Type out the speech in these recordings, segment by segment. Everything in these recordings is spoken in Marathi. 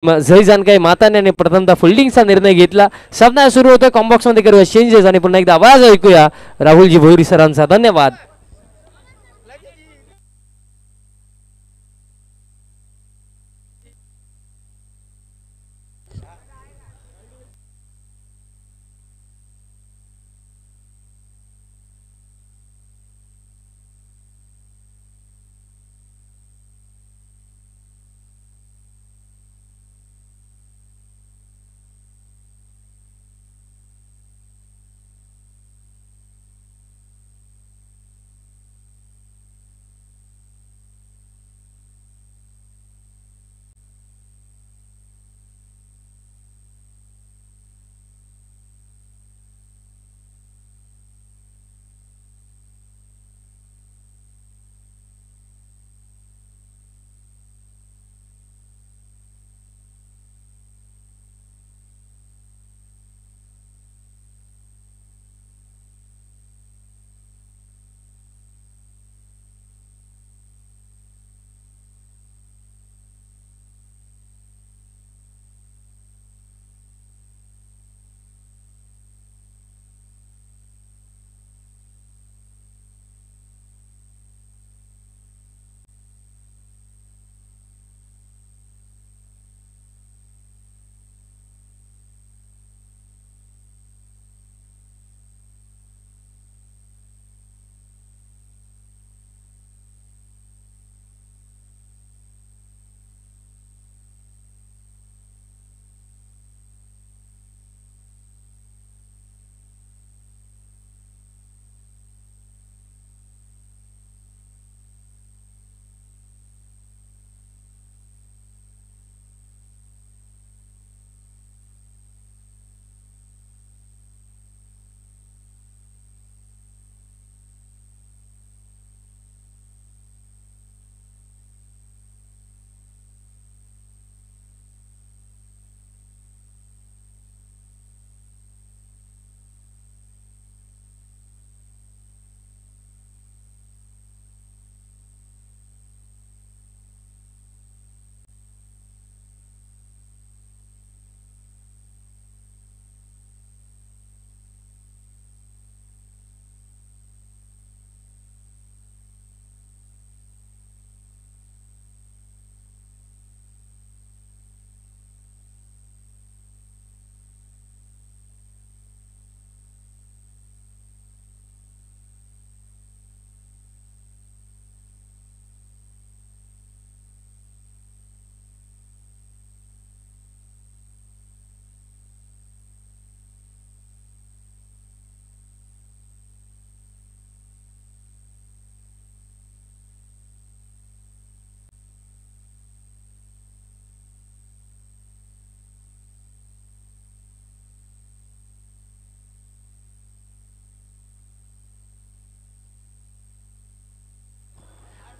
झै जानकाई माताने आणि प्रथमतः फिल्डिंगचा निर्णय घेतला. सामना सुरू होतोय. कॉम्बॉक्स मध्ये करूया चेंजेस आणि पुन्हा एकदा आवाज ऐकूया राहुलजी भोईरी सरांचा. धन्यवाद.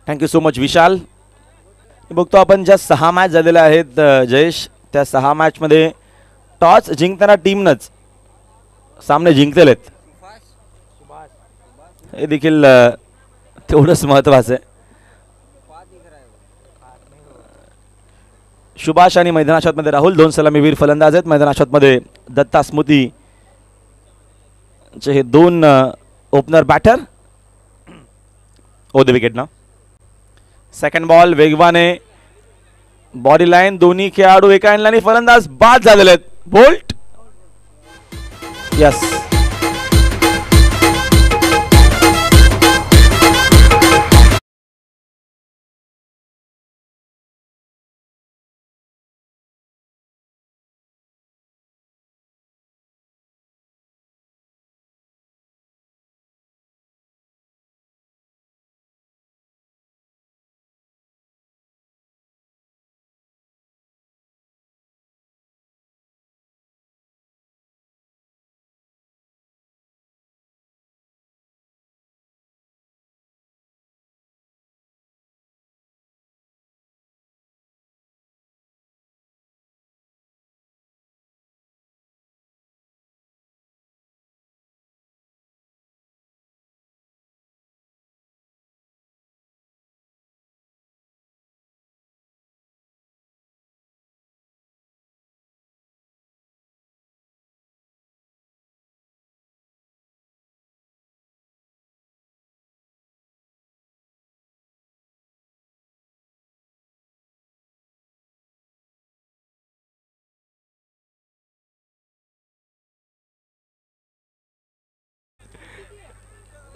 थँक्यू सो मच विशाल. बघतो आपण ज्या 6 मॅच झालेल्या आहेत जयेश, त्या 6 मॅचमध्ये टॉस जिंकताना टीमनंच सामने जिंकलेत. हे देखील तेवढंच महत्त्वाचं आहे. सुभाष आणि मैदानाशातमध्ये राहुल 2 सलामीवीर फलंदाज आहेत. मैदानाशातमध्ये दत्ता स्मृती हे 2 ओपनर बॅटर. ओ द विकेट ना. सेकंड बॉल वेगवाने बॉडी लाईन, दोन्ही खेळाडू एका लाईन फलंदाज बाद झालेले आहेत. बोल्ट. यस.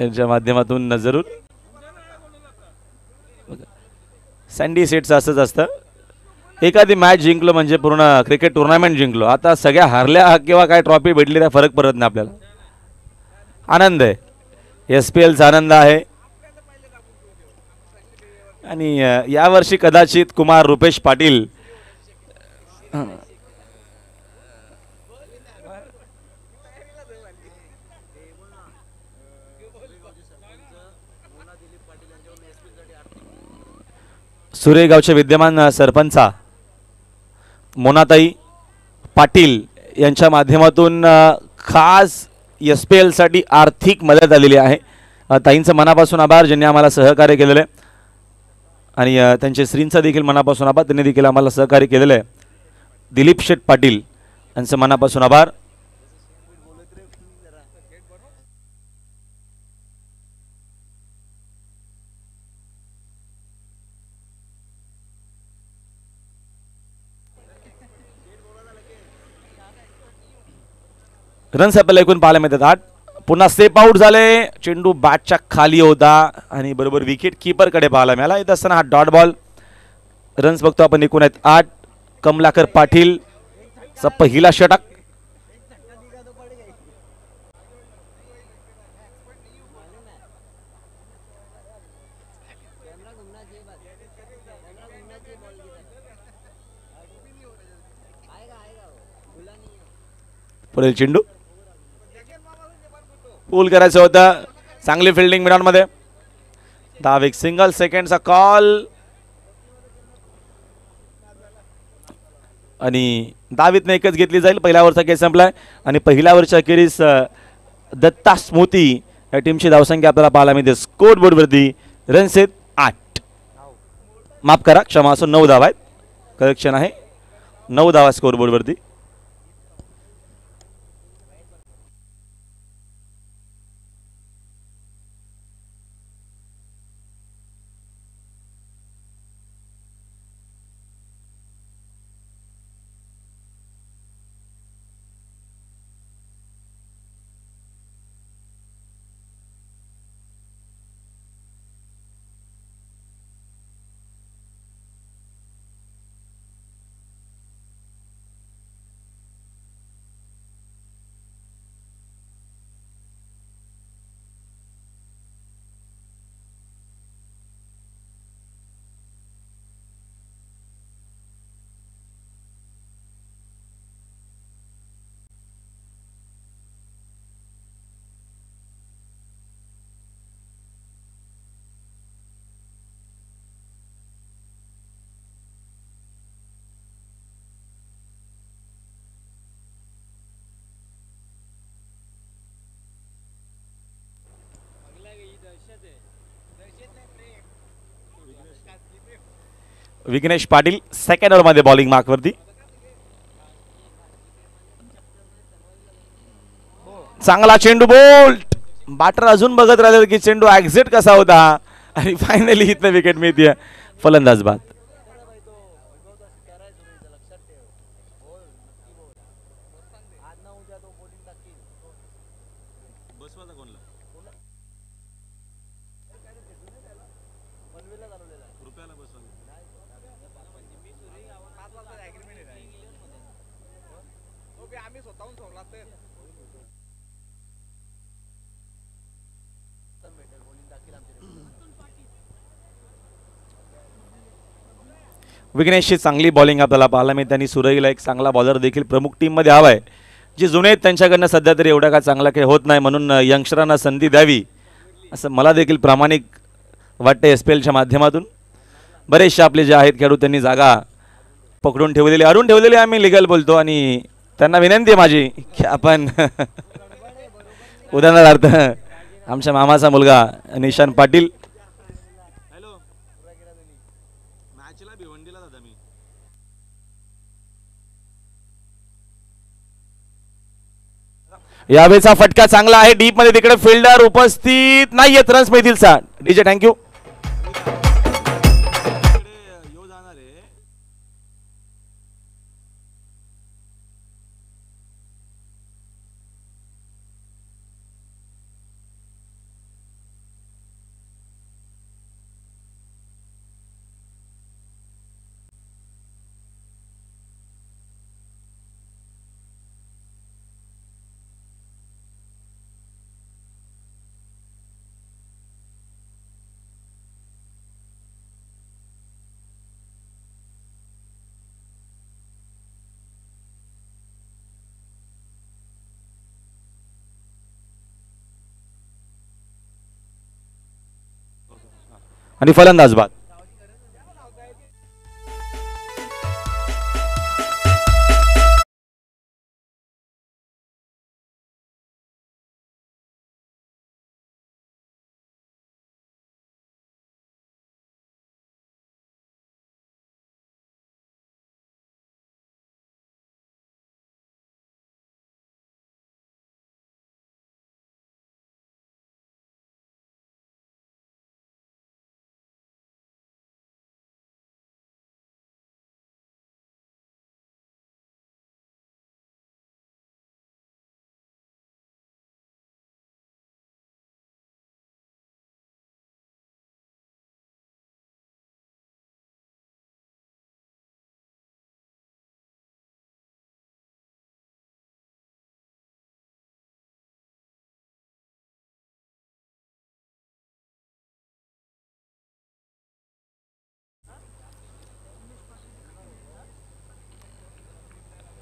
यांच्या माध्यमातून जरूर. सँडी सेटचं असंच असतं, एखादी मॅच जिंकलो म्हणजे पूर्ण क्रिकेट टुर्नामेंट जिंकलो. आता सगळ्या हारल्या किंवा काय ट्रॉफी भेटली त्या फरक पडत नाही आपल्याला. आनंद आहे, SPLचा आनंद आहे. आणि यावर्षी कदाचित कुमार रुपेश पाटील सुरेगावचे विद्यमान सरपंचा मोनाताई पाटील यांच्या माध्यमातून खास SPL साठी आर्थिक मदत आलेली आहे. ताईंचं मनापासून आभार ज्यांनी आम्हाला सहकार्य केलेलं आहे. आणि त्यांचे श्रींचा देखील मनापासून आभार, त्यांनी देखील आम्हाला सहकार्य केलेलं आहे. दिलीप शेठ पाटील यांचं मनापासून आभार. रन्स आपल्याला एकूण पाहायला मिळतात 8. पुन्हा स्टेप आउट झाले, चेंडू बॅटच्या खाली होता आणि बरोबर विकेट कीपरकडे पाहायला मिळाला. येत असताना हा डॉट बॉल. रन्स बघतो आपण एकूण आहेत 8. कमलाकर पाटील चा पहिला षटक. पुढील चेंडू पूल करायचं होतं. चांगली फिल्डिंग मिडॉनमध्ये. धाव एक सिंगल सेकंडचा कॉल आणि धावीतनं एकच घेतली जाईल. पहिल्या ओव्हरचा केस संपलाय आणि पहिल्या ओव्हरच्या अखेरीस दत्ता स्मृती या टीमची धावसंख्या आपल्याला पाहायला मिळते. स्कोर बोर्डवरती रन्स आहेत 8. माफ करा, क्षमा असो 9 धावा आहेत. करेक्शन आहे 9 धावा स्कोर बोर्डवरती. विघ्नेश पाटील सेकंड ओव्हर मध्ये बॉलिंग मार्कवरती. चांगला चेंडू बोल्ट. बॅटर अजून बघत राहिले की चेंडू एक्झिट कसा होता आणि फायनली इथं विकेट मिळते. फलंदाज बाद. विघ्नेशची चांगली बॉलिंग आपल्याला पाहायला मिळते आणि सुरईला एक चांगला बॉलर देखील प्रमुख टीममध्ये हवा आहे. जे जुने आहेत त्यांच्याकडनं सध्या तरी एवढा काय चांगला खेळ होत नाही, म्हणून यंगस्टरांना संधी द्यावी असं मला देखील प्रामाणिक वाटतं. SPLच्या माध्यमातून बरेचसे आपले जे आहेत खेळाडू त्यांनी जागा पकडून ठेवलेली, अडून ठेवलेली. आम्ही लिगल बोलतो आणि त्यांना विनंती आहे माझी की आपण उदाहरणार्थ आमच्या मामाचा मुलगा निशान पाटील यावेळेचा फटका चांगला आहे. डीप मध्ये तिकडे फिल्डर उपस्थित नाहीयेत. रन्स मिळतील सा डीजे. थँक्यू. आणि फलंदाज बाद.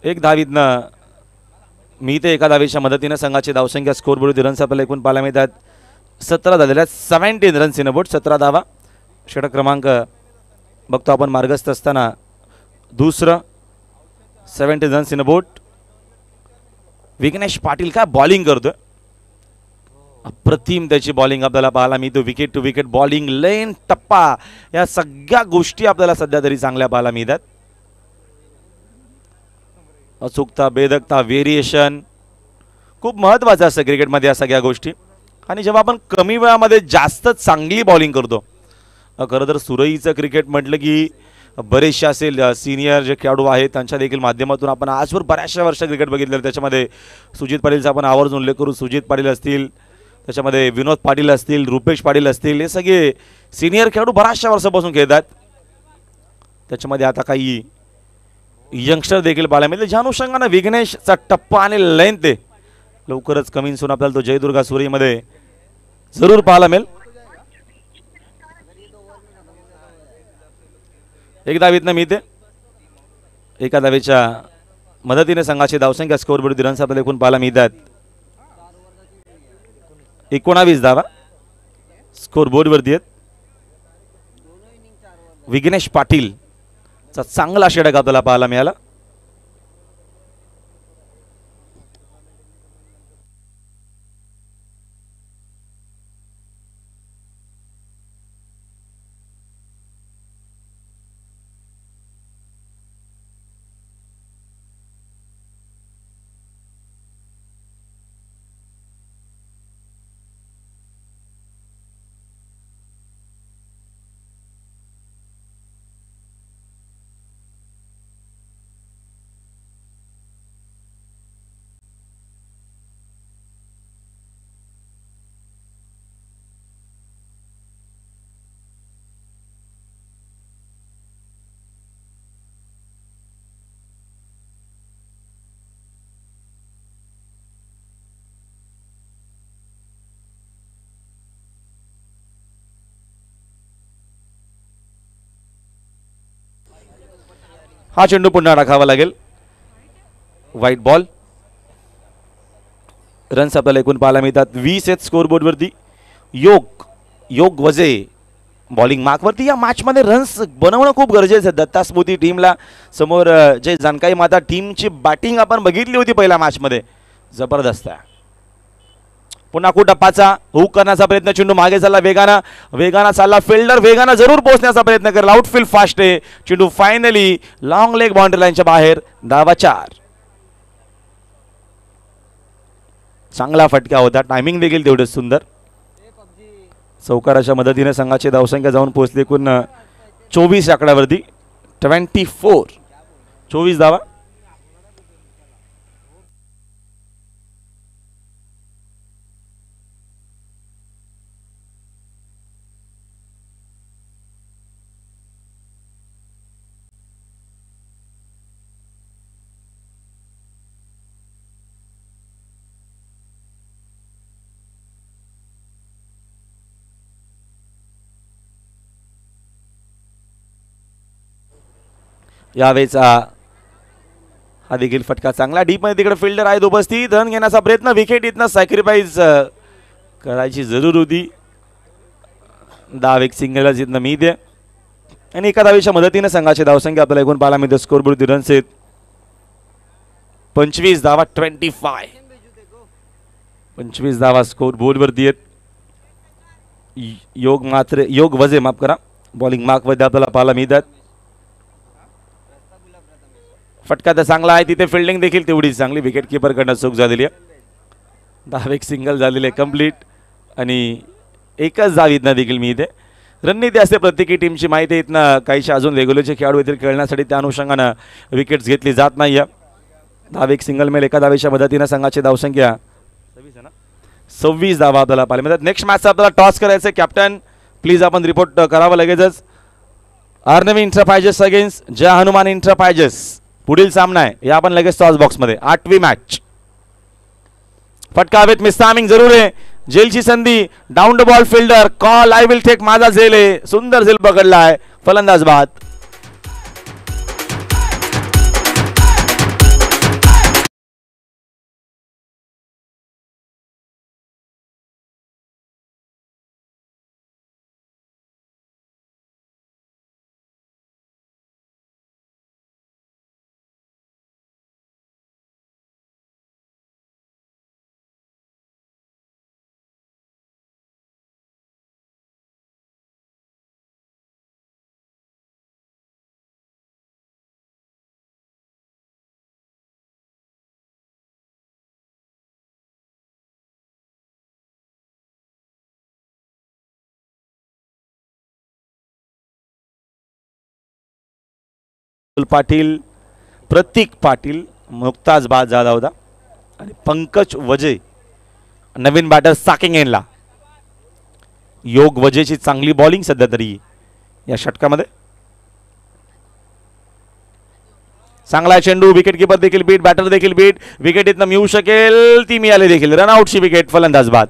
एक धावीतनं मी ते एका धावीच्या मदतीनं संघाची धावसंख्या स्कोरबोर्ड रन्स आपल्याला एकूण पाहायला मिळतात. 17 झालेल्या 17 रन्स इन बोर्ड, 17 धावा. षटक क्रमांक बघतो आपण मार्गस्थ असताना दुसरं 17 runs in board. Vignesh Patil काय बॉलिंग करतोय, अप्रतिम त्याची बॉलिंग आपल्याला पाहायला मिळतो. विकेट टू विकेट बॉलिंग, लेन, टप्पा या सगळ्या गोष्टी आपल्याला सध्या तरी चांगल्या पाहायला मिळतात. अचूकता, बेधकता, व्हेरिएशन खूप महत्त्वाचं असतं क्रिकेटमध्ये या सगळ्या गोष्टी. आणि जेव्हा आपण कमी वेळामध्ये जास्त चांगली बॉलिंग करतो, खरं तर सुरईचं क्रिकेट म्हटलं की बरेचसे असेल सिनियर जे खेळाडू आहेत त्यांच्या देखील माध्यमातून आपण आजवर बऱ्याचशा वर्ष क्रिकेट बघितलेलं. त्याच्यामध्ये सुजित पाटीलचा आपण आवर्जून उल्लेख करू. सुजित पाटील असतील, त्याच्यामध्ये विनोद पाटील असतील, रुपेश पाटील असतील, हे सगळे सिनियर खेळाडू बऱ्याचशा वर्षापासून खेळतात. त्याच्यामध्ये आता काही यंगस्टर देखील पाहायला मिळते. ज्या अनुषंगाने विघ्नेशचा टप्पा आणि लेंथ आहे लवकरच कमी सून आपल्याला तो जयदुर्गा सुरईमध्ये जरूर पाहायला मिळेल. एक धावीतनं मिळते. एका धावेच्या मदतीने संघाची धावसंख्या स्कोरबोर्ड रन्स आपल्याला एकूण पाहायला मिळतात 19 धावा स्कोरबोर्डवरती आहेत. विघ्नेश पाटील चा चांगला षटक आपल्याला पाहायला मिळाला. हा चेंडू पुन्हा टाकावा लागेल. White ball. रन्स आपल्याला एकूण पाहायला मिळतात 20 आहेत स्कोरबोर्डवरती. योग वजे बॉलिंग मार्कवरती. या मॅचमध्ये रन्स बनवणं खूप गरजेचं आहे. दत्ता स्मृती टीमला समोर जे जानकारी माता टीमची बॅटिंग आपण बघितली होती पहिल्या मॅचमध्ये, जबरदस्त आहे. पुन्हा टप्पाचा हुक करण्याचा प्रयत्न, चेंडू मागे चालला, वेगानं चालला, फिल्डर वेगानं जरूर पोहोचण्याचा प्रयत्न करेल. आउटफील्ड फास्ट आहे. चेंडू फायनली लॉंग लेग बाउंड्री लाईनच्या बाहेर. धावा 4. चांगला फटका होता. टायमिंग देखील तेवढेच सुंदर. चौकाराच्या मदतीने संघाची धावसंख्या जाऊन पोहोचली एकूण 24 आकड्यावरती. 24 धावा. यावेळेचा हा देखील फटका चांगला. डीप मध्ये तिकडे फिल्डर आहेत उपस्थित. रन घेण्याचा प्रयत्न, विकेट इथनं सॅक्रिफाईस करायची जरूर होती. धाव एक सिंगल जिथनं मी दे आणि एका धावेच्या मदतीने संघाची धावसंख्या आपल्याला एकूण पाहायला मिळते. स्कोरबोर्ड रन्स आहेत 25 धावा. 25 धावा स्कोर बोर्डवरती आहेत. योग वजे माफ करा बॉलिंग मार्क मध्ये आपल्याला पाहायला मिळतात. फटका तर चांगला आहे तिथे फिल्डिंग देखील तेवढीच चांगली. विकेट किपर कडनं चूक झालेली आहे. धाव एक सिंगल झालेली आहे कंप्लीट आणि एकच धाव इथनं देखील मी इथे रणनीती असते प्रत्येकी टीमची माहिती इथनं काहीशा अजून रेग्युलरचे खेळाडू येथील खेळण्यासाठी त्या अनुषंगानं विकेट्स घेतली जात नाही आहे. धाव एक सिंगल मेल एका धावेच्या मदतीनं संघाची धावसंख्या 26 धावा आपल्याला पाहायला मिळतात. नेक्स्ट मॅचचा आपल्याला टॉस करायचं आहे. कॅप्टन प्लीज आपण रिपोर्ट करावं लगेचच. Arnavi enterprises against Jai Hanuman enterprises पुढील सामना आहे या आपण लगेच टॉस बॉक्समध्ये. 8वी मॅच. फटका हवेत मिस टायमिंग जरूर आहे. जेलची संधी down the ball fielder call I will take माझा झेल आहे. सुंदर झेल पकडला आहे फलंदाज बाद. पाटील प्रतीक पाटील मुक्ताज बाद झाला होता आणि पंकज वजे नवीन बॅटर साकिंग एनला. योग वजेची चांगली बॉलिंग सध्या तरी या षटकामध्ये. चांगला चेंडू विकेट किपर देखील बीट बॅटर देखील बीट. विकेट इथनं मिळू शकेल ती मिळाली देखील. रनआउटची विकेट फलंदाज बाद.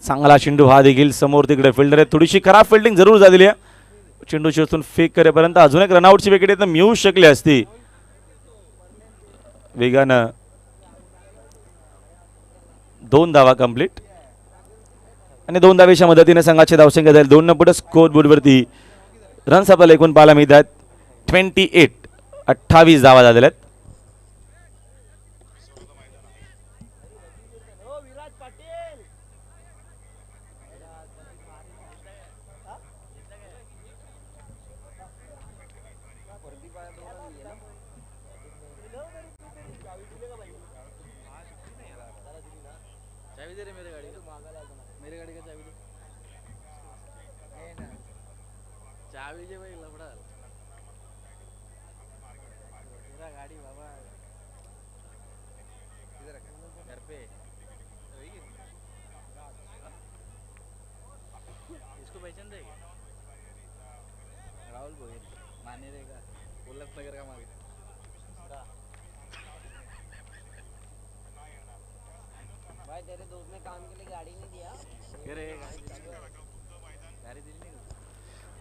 चांगला चेंडू हा देखील समोर तिकडे फिल्डर आहे. थोडीशी खराब फिल्डिंग जरूर झालेली आहे. चेंडू शिरतून फेक करेपर्यंत अजून एक रनआउटची विकेट इथं मिळू शकली असती वेगानं. 2 धावा कंप्लीट आणि 2 धावेच्या मदतीने संघाची धावसंख्या जाईल 2 पुढे. स्कोर बोर्डवरती रन्स आपल्याला एकूण पाहायला मिळतात 28. 28 धावा झालेल्या आहेत.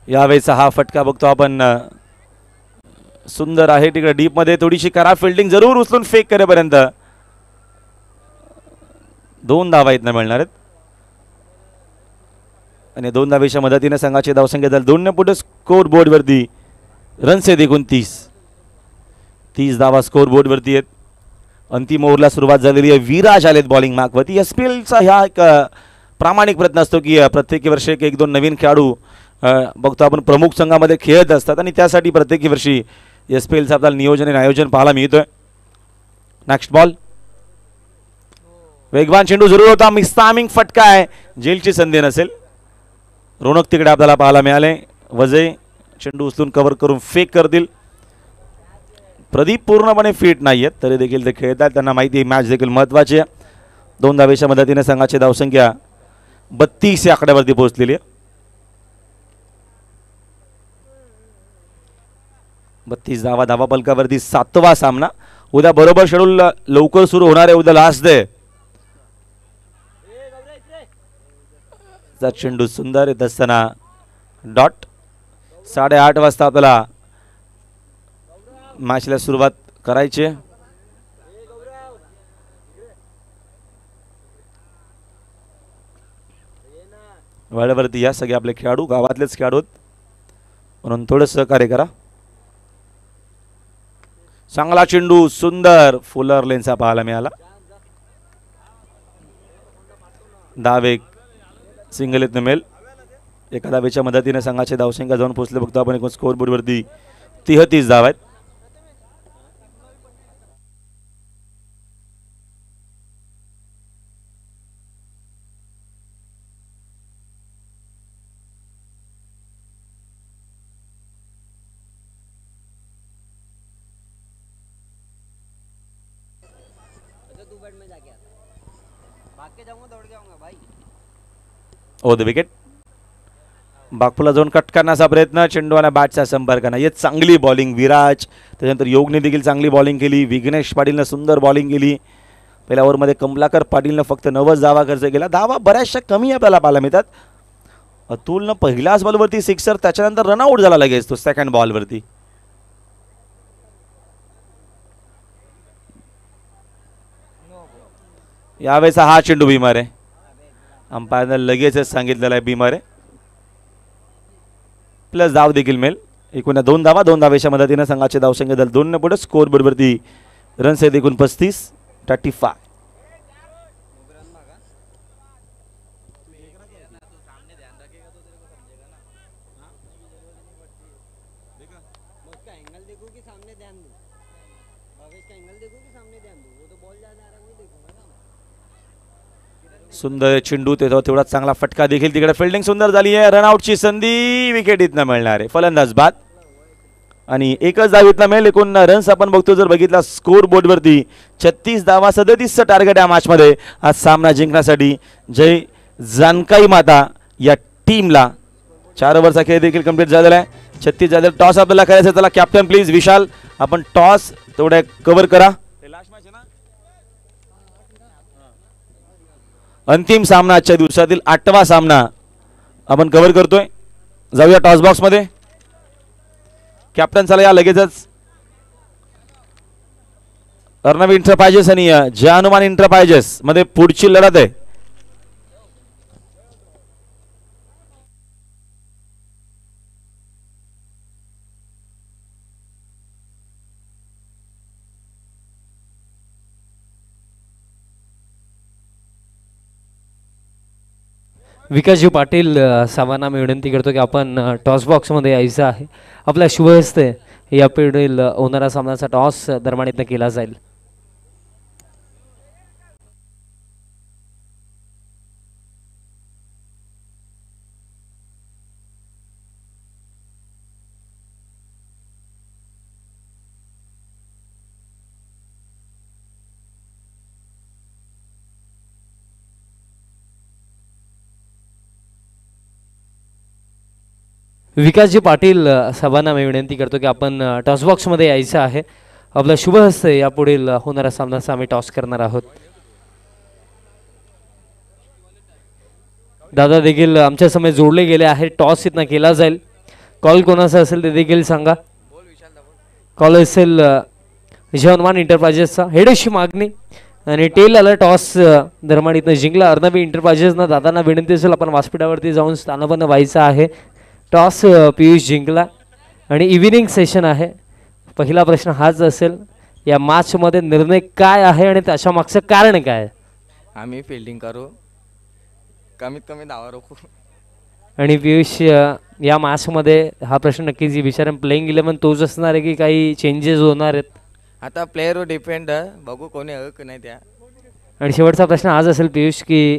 यावेळेचा हा फटका बघतो आपण सुंदर आहे तिकडे डीप मध्ये. थोडीशी खराब फिल्डिंग जरूर उचलून फेक करेपर्यंत 2 धावा इथनं मिळणार आहेत आणि 2 धावेच्या मदतीने संघाची धावसंख्या झाली 2 पुढे. स्कोर बोर्डवरती रन्स आहेत एकूण 30 धावा स्कोर बोर्डवरती आहेत. अंतिम ओव्हरला सुरुवात झालेली आहे. विराज आलेत बॉलिंग मार्कवरती. SPLचा ह्या एक प्रामाणिक प्रयत्न असतो की प्रत्येक वर्षी एक दोन नवीन खेळाडू बघतो आपण प्रमुख संघामध्ये खेळत असतात आणि त्यासाठी प्रत्येक वर्षी SPLचं आपल्याला नियोजन आणि आयोजन पाहायला मिळतोय. नेक्स्ट बॉल, वेगवान चेंडू जरूर होता. मिस टायमिंग फटका आहे, जेलची संधी नसेल. रोनक तिकडे आपल्याला पाहायला मिळाले. वजय चेंडू उचलून कव्हर करून फेक करतील. प्रदीप पूर्णपणे फिट नाहीयेत तरी देखील ते खेळतात. त्यांना माहिती आहे मॅच देखील महत्त्वाची आहे. 2 धावेच्या मदतीने संघाची धावसंख्या 32 या आकड्यावरती पोहोचलेली आहे. 32 धावा धावा पलकावरती 7वा सामना. उद्या बरोबर शेड्यूल लवकर सुरू होणार आहे. उद्या लास्ट डे. चेंडू सुंदर येत असताना डॉट. 8:30 वाजता आपल्याला मॅचला सुरुवात करायची. वेळेवरती या सगळे आपले खेळाडू गावातलेच खेळाडू म्हणून थोडं सहकार्य करा. चांगला चेंडू सुंदर फुलर लेनचा पाहायला मिळाला. धाव सिंगल येत मेल. एका धावेच्या मदतीने संघाचे धावसंख्या जाऊन पोहोचले. बघतो आपण एकूण स्कोर बोर्डवरती 33 धाव आहेत. ओ द विकेट. बागपूला जाऊन कट करण्याचा प्रयत्न. चेंडू आणि बॅटचा संपर्क नाही. चांगली बॉलिंग विराज. त्याच्यानंतर योगने देखील चांगली बॉलिंग केली. विघ्नेश पाटीलनं सुंदर बॉलिंग केली. पहिल्या ओव्हरमध्ये कमलाकर पाटीलनं फक्त 90 धावा खर्च केला. धावा बऱ्याचशा कमी आपल्याला पाहायला मिळतात. अतुलनं पहिल्याच बॉलवरती सिक्सर, त्याच्यानंतर रनआउट झाला लगेच तो सेकंड बॉलवरती. यावेळेचा हा चेंडू बिमार आहे. अंपायरनं लगेचच सांगितलेला आहे बिमार आहे. प्लस धाव देखील मिळेल. एकूण 2 धावा 2 धावेच्या मदतीने संघाचे धावसंख्या दल 2 पुढे. स्कोर बोर्डवरती रन्स आहेत एकूण 35. सुंदर चेंडू तेवढा चांगला फटका देखील तिकडे. फिल्डिंग सुंदर झाली आहे. रनआउटची संधी विकेट इथनं मिळणार आहे. फलंदाज बाद आणि एकच धाव इथनं मिळेल. एकूण रन्स आपण बघतो जर बघितला स्कोर बोर्डवरती 36 धावा 37चं टार्गेट आहे मॅचमध्ये. आज सामना जिंकण्यासाठी जय जानकाई माता या टीमला. 4 ओव्हरचा खेळ देखील कंप्लीट झालेला आहे. 36 झाले. टॉस आपल्याला करायचं. त्याला कॅप्टन प्लीज विशाल आपण टॉस तेवढ्या कव्हर करा. अंतिम सामना आजच्या दिवसातील 8वा सामना आपण कव्हर करतोय. जाऊया टॉस बॉक्स मध्ये. कॅप्टन चला या लगेचच. अर्णव इंटरप्राइजेस आणि जय हनुमान इंटरप्राइजेस मध्ये पुढची लढत आहे. विकासजी पाटील साहेबांना मी विनंती करतो की आपण टॉस बॉक्समध्ये यायचं आहे. आपल्या शुभ हस्ते या पिढील होणारा सामन्याचा टॉस दरम्यान इथं केला जाईल. विकासजी पाटील साहेबांना मी विनंती करतो की आपण टॉस बॉक्समध्ये यायचं आहे. आपल्या शुभ हस्ते या पुढील होणाऱ्या सामन्याचा आम्ही टॉस करणार आहोत. दादा देखील आमच्या समय जोडले गेले आहेत. टॉस इथनं केला जाईल. कॉल कोणाचा असेल ते देखील सांगा. कॉल असेल जय हनुमान इंटरप्राइजेसचा. हेडची मागणी आणि टेल आला. टॉस दरम्यान इथनं जिंकला अर्णवी इंटरप्राइजेसना. दादांना विनंती असेल आपण व्यासपीठावरती जाऊन स्थानापन्न व्हायचं आहे. टॉस पियुष जिंकला आणि इव्हिनिंग सेशन आहे. पहिला प्रश्न हाच असेल या मॅचमध्ये निर्णय काय आहे आणि त्याच्या मागचं कारण काय आहे? आम्ही फिल्डिंग करू, कमीत कमी धावा रोखू. आणि पियुष या मॅचमध्ये हा प्रश्न नक्कीच विचारेन, प्लेइंग 11 तोच असणार आहे की काही चेंजेस होणार आहेत? आता प्लेअरवर डिपेंड, बघू कोणी हक नाही त्या. आणि शेवटचा प्रश्न आज असेल पियुष की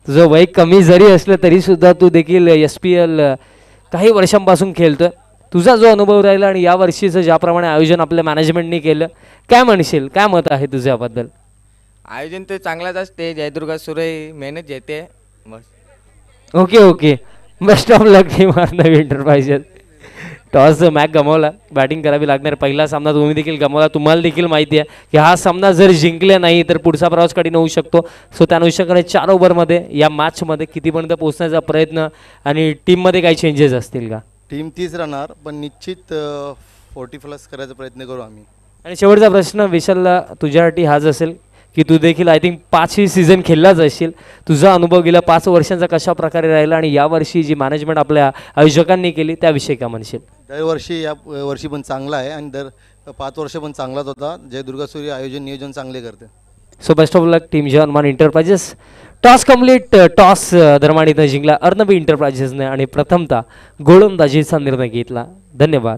तुझं वय कमी जरी असलं तरी सुद्धा तू देखील SPL काही वर्षांपासून खेळतोय, तुझा जो अनुभव राहिला आणि या वर्षीचं ज्याप्रमाणे आयोजन आपल्या मॅनेजमेंटने केलं, काय म्हणशील, काय मत आहे तुझं याबद्दल? आयोजन ते चांगलाच असते, जयदुर्गा सुरई मेहनत घेते बस. Okay okay, best of luck team Arnav enterprises. Toss match गमावला, बॅटिंग करावी लागणार. पहिला सामना तुम्ही देखील गमावला, तुम्हाला देखील माहिती आहे की हा सामना जर जिंकले नाही तर पुढचा प्रवास कठीण होऊ शकतो. सो त्या अनुषंगाने 4 ओव्हरमध्ये या मॅचमध्ये कितीपर्यंत पोहोचण्याचा प्रयत्न आणि टीममध्ये काही चेंजेस असतील का? टीम 30 राहणार, पण निश्चित 40+ करायचा प्रयत्न करू आम्ही. आणि शेवटचा प्रश्न विशालला तुझ्यासाठी हाच असेल की तू देखील आय थिंक 5ही सीझन खेळलाच असशील, तुझा अनुभव गेला 5 वर्षांचा कशा प्रकारे राहिला आणि यावर्षी जी मॅनेजमेंट आपल्या आयोजकांनी केली त्याविषयी काय म्हणशील? दरवर्षी या वर्षी पण चांगला आहे आणि दर 5 वर्ष पण चांगलाच होता. जयदुर्गा सूर्य आयोजन नियोजन चांगले करते. So best of luck team Jai Hanuman enterprises. Toss complete, toss दरम्यान जिंकला अर्णवी एंटरप्राइजेसने आणि प्रथमतः गोलंदाजीचा निर्णय घेतला. धन्यवाद.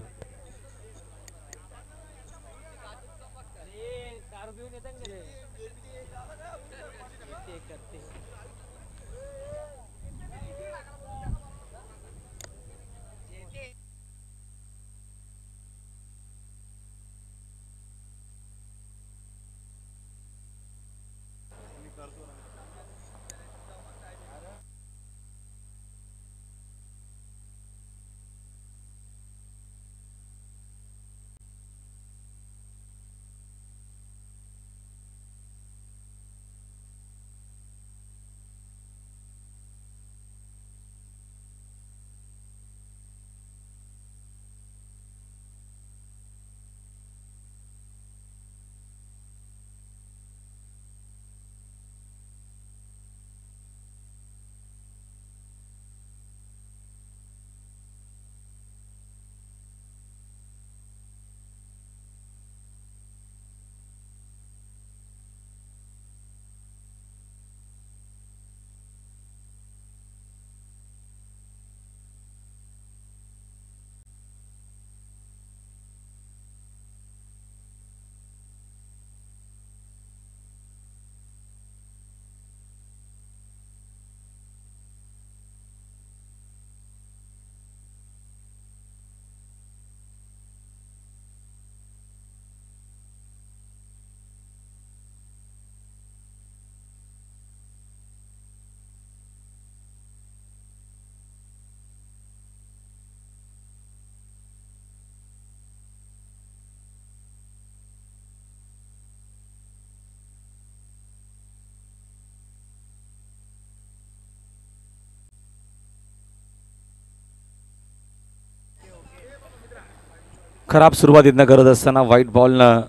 खराब सुरुवात इथनं करत असताना व्हाईट बॉलनं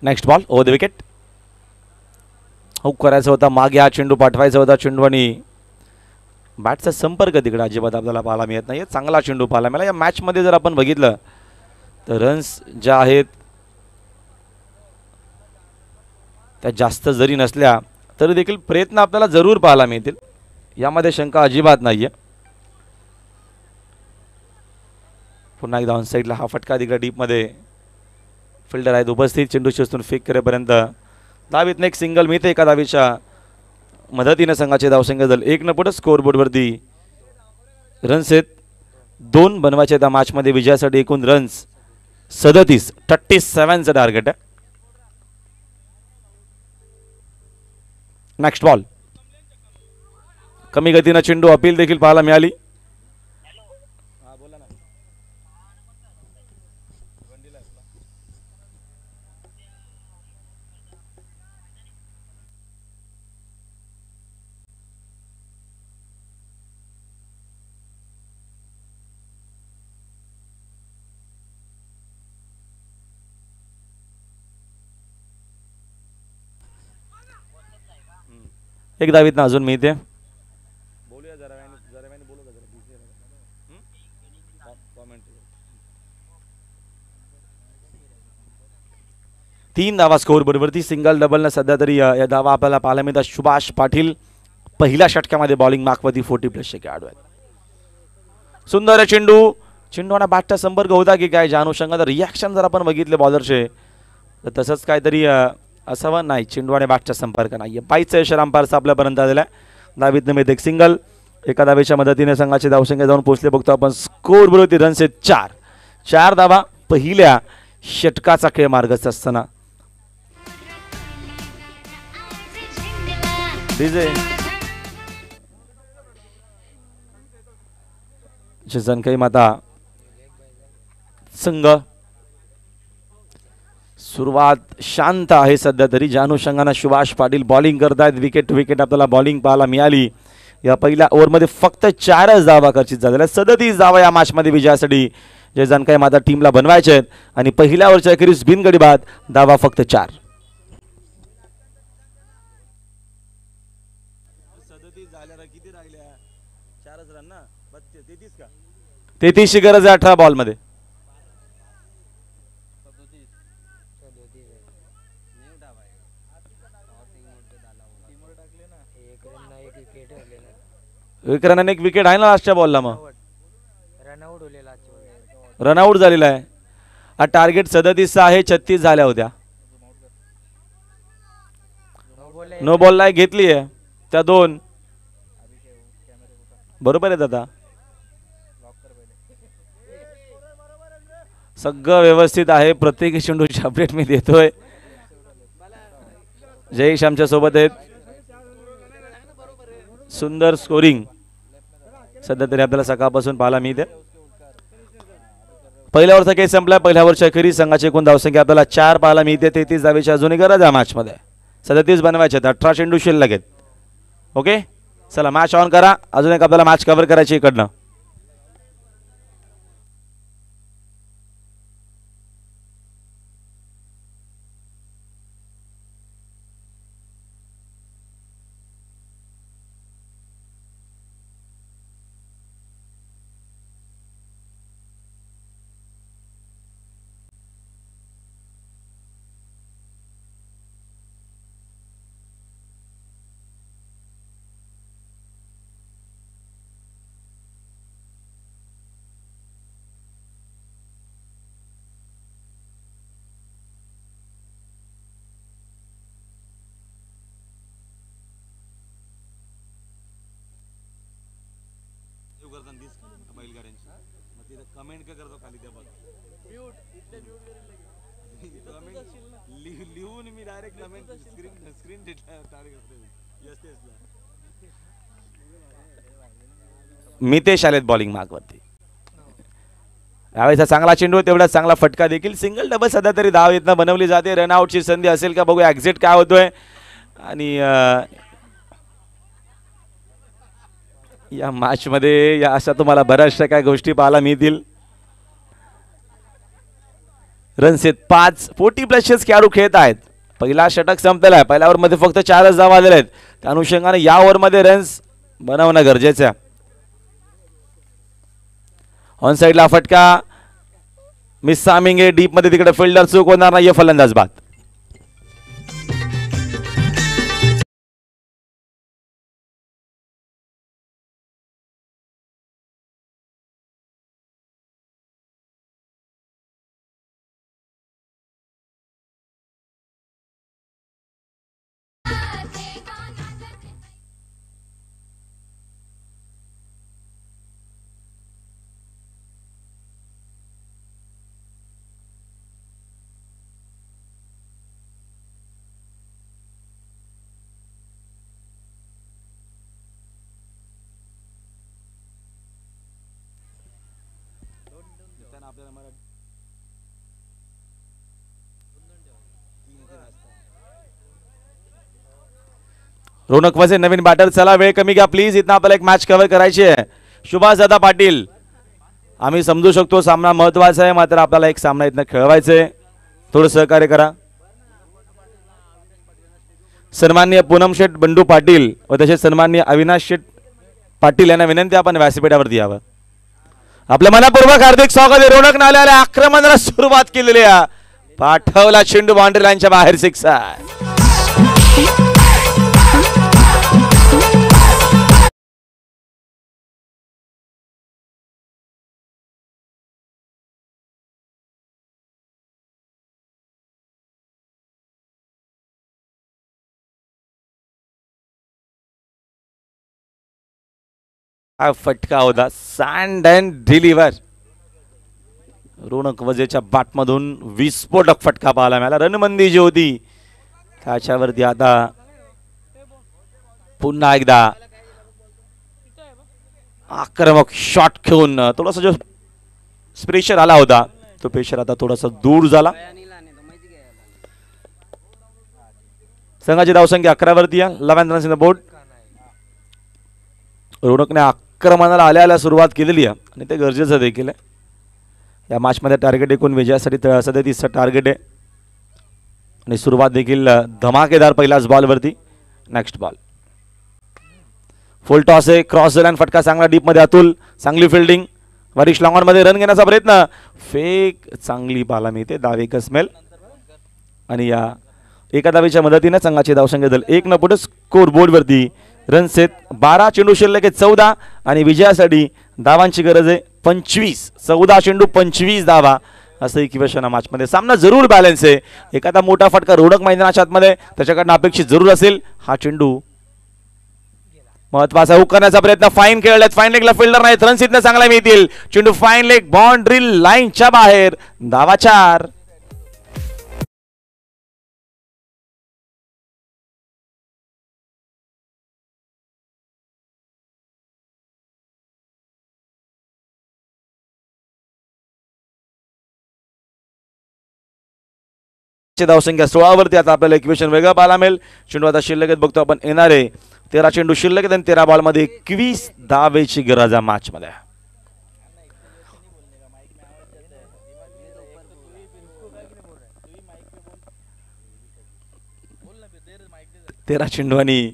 next ball over the wicket. Hook करायचा होता, मागे हा चेंडू पाठवायचा होता. चेंडू आणि बॅटचा संपर्क तिकडे अजिबात आपल्याला पाहायला मिळत नाही. चांगला चेंडू पाहायला मिळाला. या मॅचमध्ये जर आपण बघितलं तर रन्स ज्या आहेत त्या जास्त जरी नसल्या तरी देखील प्रयत्न आपल्याला जरूर पाहायला मिळतील, यामध्ये शंका अजिबात नाही आहे. पुन्हा एकदा ऑन साईडला हा फटका तिकडे डीपमध्ये फिल्डर आहेत उपस्थित. चेंडू शोधून फेक करेपर्यंत धावीतनं एक सिंगल मिळते. एका धावीच्या मदतीने संघाचे धावसंख्या झाले 1 पुढे. स्कोअरबोर्डवरती रन्स आहेत 2 बनवायचे त्या मॅचमध्ये. विजयासाठी एकूण रन्स 37, 37चं टार्गेट आहे. नेक्स्ट बॉल कमी गतीनं चेंडू, अपील देखील पाहायला मिळाली. एक धावीतनं अजून मिळते. 3 धावा स्कोर बरोबरती सिंगल डबलनं सध्या तरी या धावा आपल्याला पाहायला मिळतात. सुभाष पाटील पहिल्या षटकामध्ये बॉलिंग मार्कवरती 40+ खेळाडू आहेत. सुंदर चेंडू, चेंडूना बॅटचा संपर्क होता की काय, ज्या अनुषंगात रिॲक्शन जर आपण बघितले बॉलरचे तर तसंच काहीतरी असावं. नाही, चेंडू आणि बॅटचा संपर्क नाही. 22चा इशारा अंपायरचा आपल्यापर्यंत आलेला आहे. धावीतनं मिळते एक सिंगल. एका धावेच्या मदतीने संघाचे धावसंख्या जाऊन पोहोचले. बघतो आपण स्कोर बरोबर रन्स आहेत 4. 4 धावा पहिल्या षटकाचा खेळ मार्गस्थ असताना. जनकाई माता संघ सुरुवात शांत आहे सध्या तरी, ज्या अनुषंगाने सुभाष पाटील बॉलिंग करतायत. विकेट टू विकेट आपल्याला बॉलिंग पाहायला मिळाली. या पहिल्या ओव्हरमध्ये फक्त 4च धावा खर्चित झालेल्या. 37 धावा या मॅचमध्ये विजयासाठी जे जनकाई माता टीमला बनवायचे आहेत आणि पहिल्या ओव्हरच्या अखेरीस बिनगडी बाद धावा फक्त 4. 33ची गरज आहे 18 बॉलमध्ये. विक्रमाने एक विकेट आहे ना लास्टच्या बॉलला, मग रनआउट झालेला आहे. हा टार्गेट 37चा आहे, 36 झाल्या होत्या. नो बॉलला घेतली आहे त्या 2 बरोबर आहे दादा. सगळं व्यवस्थित आहे. प्रत्येक चेंडूची अपडेट मी देतोय. जयेश आमच्या सोबत आहेत. सुंदर स्कोरिंग सध्या तरी आपल्याला सकाळपासून पाहायला मिळते. पहिल्या ओव्हरचा खेळ संपला. पहिल्या ओव्हरच्या अखेरीस संघाची एकूण धावसंख्या आपल्याला 4 पाहायला मिळते. 33 धावेची अजूनही गरज आहे मॅचमध्ये. 37 बनवायचे आहेत. 18 चेंडू शिल्लक आहेत. ओके, चला मॅच ऑन करा. अजून एक आपल्याला मॅच कव्हर करायची इकडनं. कमेंट का करतो खाली त्या बघ लिहून मी डायरेक्ट कमेंट स्क्रीन मितेश आलेत बॉलिंग मार्कवरती. यावेळेचा चांगला चेंडू, तेवढा चांगला फटका देखील. सिंगल डबल सध्या तरी धाव इथनं बनवली जाते. रनआउटची संधी असेल का बघूया. एक्झिट काय होतोय आणि या मॅच मध्ये या अशा तुम्हाला बऱ्याचशा काय गोष्टी पाहायला मिळतील. रन्स आहेत 5. 40+ खेळाडू खेळत आहेत. पहिला षटक संपलेला आहे. पहिल्या ओव्हरमध्ये फक्त 4च धावा आलेल्या आहेत. त्या अनुषंगाने या ओव्हरमध्ये रन्स बनवणं गरजेचं आहे. ऑन साइडला फटका मिस सामिंग आहे. डीप मध्ये तिकडे फिल्डर चूक होणार नाही. फलंदाज बाद. रोनक वसे नवीन बॅटर. चला वेळ कमी घ्या प्लीज. इथं आपल्याला एक मॅच कव्हर करायची आहे. सुभाष दादा पाटील, आम्ही समजू शकतो सामना महत्वाचा आहे, मात्र आपल्याला एक सामना इथं खेळवायचा आहे. थोडं सहकार्य करा. सन्माननीय पूनम शेठ बंडू पाटील व तसेच सन्माननीय अविनाश शेठ पाटील यांना विनंती आपण व्यासपीठावरती यावं. आपल्या मनापूर्वक हार्दिक स्वागत आहे. रोनक नाल्याला आक्रमणाला सुरुवात केलेली आहे. पाठवला चेंडू बाउंड्री लाईनच्या बाहेर सिक्सर. हा फटका होता सँड अँड डिलिव्हर. रोनक वजेच्या बाटमधून विस्फोटक फटका पाहायला मिळाला. रणबंदी जी होती त्याच्यावरती आता पुन्हा एकदा आक्रमक शॉट घेऊन थोडासा जो प्रेशर आला होता तो प्रेशर आता थोडासा दूर झाला. संघाची धावसंख्या 11 वरती आहे. 11 रन्स इन द बोर्ड. रोनकने आक्रमणाला आल्याला सुरुवात केलेली आहे आणि ते गरजेचं देखील आहे. या मॅचमध्ये टार्गेट एकूण विजयासाठी 37चं टार्गेट आहे आणि सुरुवात देखील धमाकेदार पहिल्याच बॉलवरती. नेक्स्ट बॉल फुल टॉस आहे. क्रॉस झाला आणि फटका चांगला डीपमध्ये. अतुल चांगली फिल्डिंग. वरिष्ठ लॉंग मध्ये रन घेण्याचा प्रयत्न. फेक चांगली पाहायला मिळते. दावे कसमेल आणि या एका धावेच्या मदतीने संघाची धावसंख्या झाली 1 न पुढे स्कोर बोर्डवरती. रन्स आहेत 12. चेंडू शिल्लक आहे 14 आणि विजयासाठी धावांची गरज आहे 25. 14 चेंडू 25 धावा असं इक्वेशन या मॅचमध्ये. सामना जरूर बॅलन्स आहे. एखादा मोठा फटका रोनक मैदानाच्या आतमध्ये त्याच्याकडनं अपेक्षित जरूर असेल. हा चेंडू महत्वाचा हुक करण्याचा प्रयत्न. फाईन खेळल्यात. फाईन लेगला फिल्डर नाहीत. रन्स इथनं चांगला मिळतील. चेंडू फाईन लेग बाउंड्री लाईनच्या बाहेर. धावा 4. धावसंख्या 16 वरती. आता आपल्याला इक्वेशन वेगळं पाहायला मिळेल. चेंडू आता शिल्लक आहेत बघतो आपण. येणारे 13 चेंडू शिल्लक आहेत आणि 13 बॉलमध्ये 21 धावेची गरज आहे मॅच मध्ये. 13 चेंडू आणि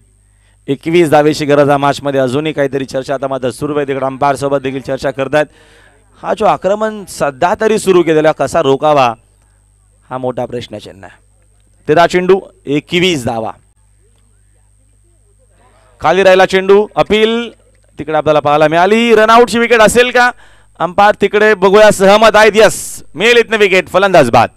21 धावेची गरज आहे मॅच मध्ये. अजूनही काहीतरी चर्चा आता मात्र सुरू आहे. तिकडे अंपायर सोबत देखील चर्चा करतात. हा जो आक्रमण सध्या तरी सुरू केलेला कसा रोकावा हा मोठा प्रश्नचिन्ह आहे. 13 चेंडू 21 धावा. खाली राहिला चेंडू. अपील तिकडे आपल्याला पाहायला मिळाली. रनआउटची विकेट असेल का? अंपायर तिकडे बघूया सहमत आहेत. यस मिळेल इथनं विकेट. फलंदाज बाद.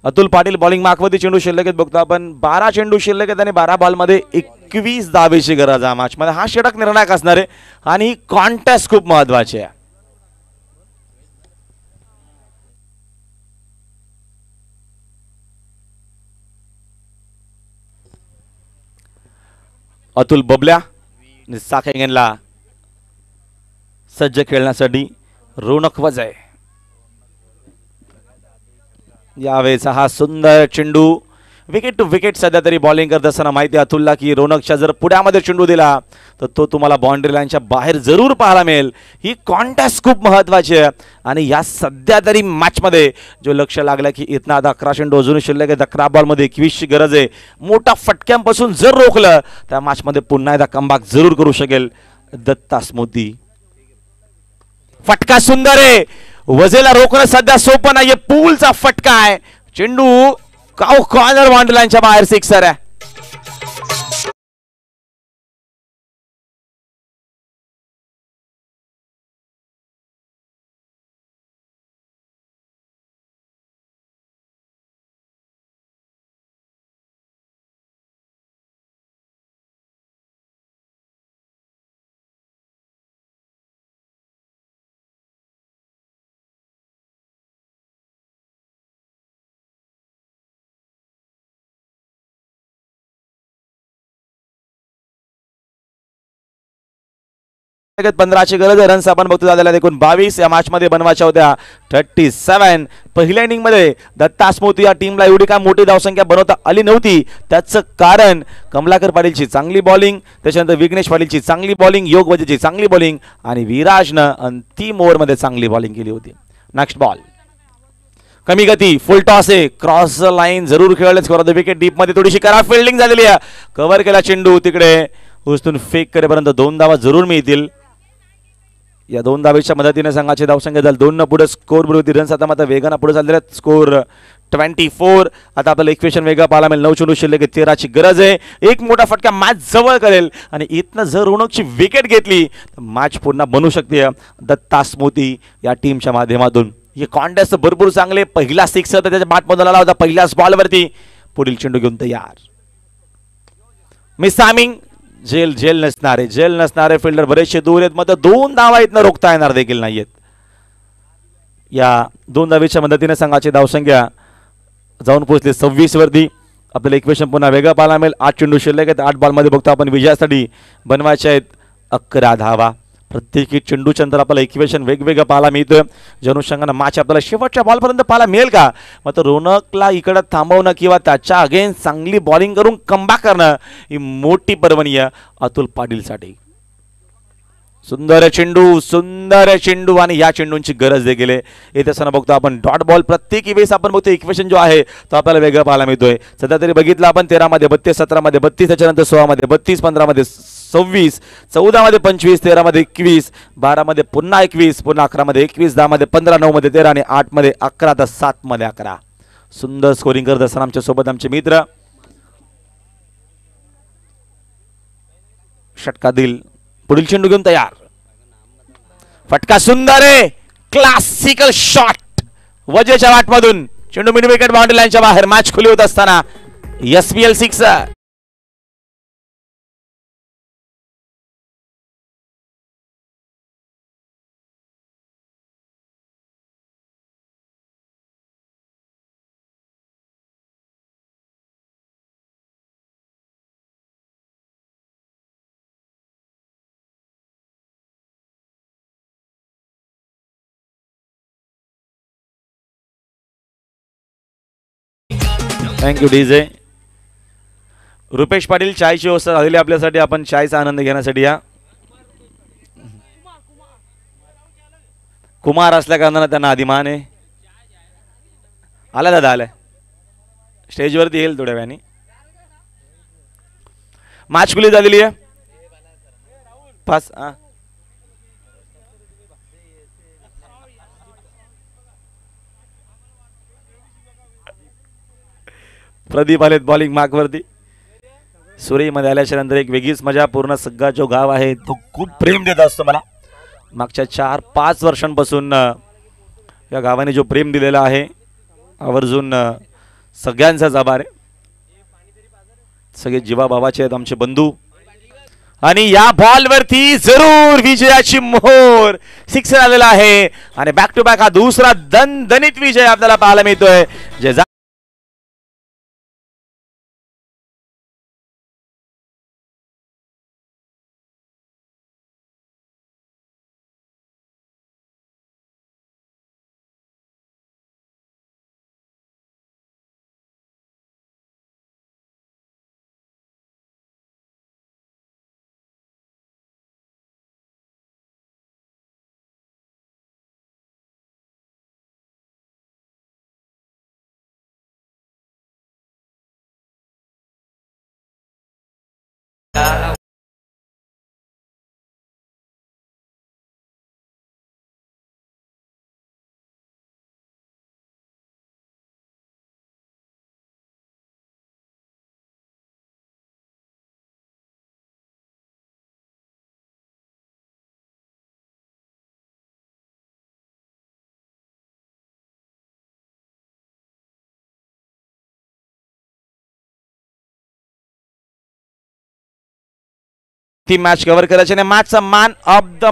अतुल पाटील बॉलिंग मार्कवरती. चेंडू शिल्लक आहेत बघतो आपण. 12 चेंडू शिल्लक आहेत आणि 12 बॉलमध्ये 21 धावेची गरज आहे मॅच मध्ये. हा षटक निर्णायक असणार आहे आणि ही कॉन्टेस्ट खूप महत्वाची आहे. अतुल बबल्या साखेंगनला सज्ज खेळण्यासाठी. रोनक वजय यावेळेचा हा सुंदर चेंडू. विकेट टू विकेट सध्या तरी बॉलिंग करत असताना माहिती आहे अतुलला की रोनकच्या जर पुढ्यामध्ये चेंडू दिला तर तो तुम्हाला बाउंड्री लाईनच्या बाहेर जरूर पाहायला मिळेल. ही कॉन्टेस्ट खूप महत्वाची आहे आणि या सध्या तरी मॅचमध्ये जो लक्ष लागला की इथनं आता 11 चेंडू अजून शिल्लक आहेत. 11 बॉलमध्ये 21ची गरज आहे. मोठा फटक्यांपासून जर रोखलं त्या मॅचमध्ये पुन्हा एकदा कमबॅक जरूर करू शकेल दत्ता स्मृती. फटका सुंदर आहे. वजेला रोखणं सध्या सोपं नाहीये. पूलचा फटका आहे. चेंडू कॉर्नर बाउंड्री लाईनच्या बाहेर सिक्सर आहे. 15ची गरज आहे. रन्स आपण बघतो झालेल्या एकूण 22 या मॅच मध्ये बनवायच्या होत्या 37. पहिल्या इनिंग मध्ये दत्ता स्मृती या टीमला एवढी काय मोठी धावसंख्या बनवता आली नव्हती. त्याचं कारण कमलाकर पाटीलची चांगली बॉलिंग, त्याच्यानंतर विघ्नेश पाटीलची चांगली बॉलिंग, योग वजेची चांगली बॉलिंग आणि विराजनं अंतिम ओव्हरमध्ये चांगली बॉलिंग केली होती. नेक्स्ट बॉल कमी गती, फुल टॉस आहे, क्रॉस लाईन जरूर खेळले. Score of the wicket deep मध्ये थोडीशी खराब फिल्डिंग झालेली आहे. कव्हर केला चेंडू, तिकडे उचलून फेक करेपर्यंत 2 धावा जरूर मिळतील. या 2 धावेच्या मदतीने संघाची धावसंख्या झाली 2 पुढे. स्कोर बरोबर रन्स आता मात्र वेगाने पुढे चालले आहेत. स्कोर 24. आता आपल्याला इक्वेशन वेगळा पाहायला मिळेल. 9 चेंडू शिल्लक 13ची गरज आहे. एक मोठा फटका मॅच जवळ करेल आणि इथनं जर रोनकची विकेट घेतली तर मॅच पुन्हा बनू शकते दत्ता स्मृती या टीमच्या माध्यमातून. हे कॉन्टेस्ट भरपूर चांगले. पहिला 6 होता त्याच्या बॅटमधून आला होता पहिल्याच बॉलवरती. पुढील चेंडू घेऊन तयार. मिस टायमिंग, जेल नसणारे फिल्डर बरेचसे दूर आहेत. मात्र 2 धावा इथनं रोखता येणार देखील नाहीयेत. या 2 धावेच्या मदतीने संघाची धावसंख्या जाऊन पोहोचली 26 वरती. आपल्याला इक्वेशन पुन्हा वेगळं पाहायला मिळेल. 8 चेंडू शिल्लक आहेत. 8 बॉलमध्ये बघतो आपण विजयासाठी बनवायचे आहेत 11 धावा. प्रत्येकी चेंडूच्या नंतर आपल्याला इक्वेशन वेगवेगळं पाहायला मिळतं. अनुषंगानं मॅच आपल्याला शेवटच्या बॉलपर्यंत पाहायला मिळेल का. मात्र रोनकला इकडं थांबवणं किंवा त्याच्या अगेन्स्ट चांगली बॉलिंग करून कमबॅक करणं ही मोठी पर्वणी आहे अतुल पाटीलसाठी. सुंदर चेंडू आणि या चेंडूंची गरज देखील आहे. येत असताना बघतो आपण डॉट बॉल. प्रत्येकी वेळेस आपण बघतो इक्वेशन जो आहे तो आपल्याला वेगळा पाहायला मिळतोय. सध्या तरी बघितलं आपण 13 मध्ये 32, 17 मध्ये 32, त्याच्यानंतर 16 मध्ये 32, 15 मध्ये 26, 14 मध्ये 25, 13 मध्ये 21, 12 मध्ये पुन्हा 21, पुन्हा 11 मध्ये 21, 10 मध्ये 15, 9 मध्ये 13 आणि 8 मध्ये 11, तर 7 मध्ये 11. सुंदर स्कोरिंग करत असताना आमच्या सोबत आमचे मित्र षटका दिल. पुढील चेंडू घेऊन तयार. फटका सुंदर आहे. क्लासिकल शॉट वजेच्या वाटमधून. चेंडू मिड विकेट बाउंड्री लाईनच्या बाहेर. मॅच खुली होत असताना SPL 6. Thank you DJ. Rupesh Patil चायची व्यवस्था झालेली आपल्यासाठी. आपण चायचा आनंद घेण्यासाठी या. कुमार असल्या कारणाने त्यांना अभिमान आहे. आला दादा, आलाय स्टेजवरती, येईल थोड्या वेळाने. मॅच खुली झालेली आहे. 5 प्रदीप आलेत बॉलिंग मार्कवरती. सुरेमध्ये आल्याच्या नंतर एक वेगळीच मजा. पूर्ण सगळा जो गाव आहे तो खूप प्रेम देत असतो मला. मागच्या 4-5 वर्षांपासून या गावाने जो प्रेम दिलेला आहे आवर्जून सगळ्यांचाच आभार आहे. सगळे जीवाभावाचे आहेत आमचे बंधू. आणि या बॉलवरती जरूर विजयाची मोहर. 6 आलेला आहे आणि बॅक टू बॅक हा दुसरा दणदणीत विजय आपल्याला पाहायला मिळतोय. जे ती मॅच कव्हर करायची आणि मॅचचा मॅन ऑफ द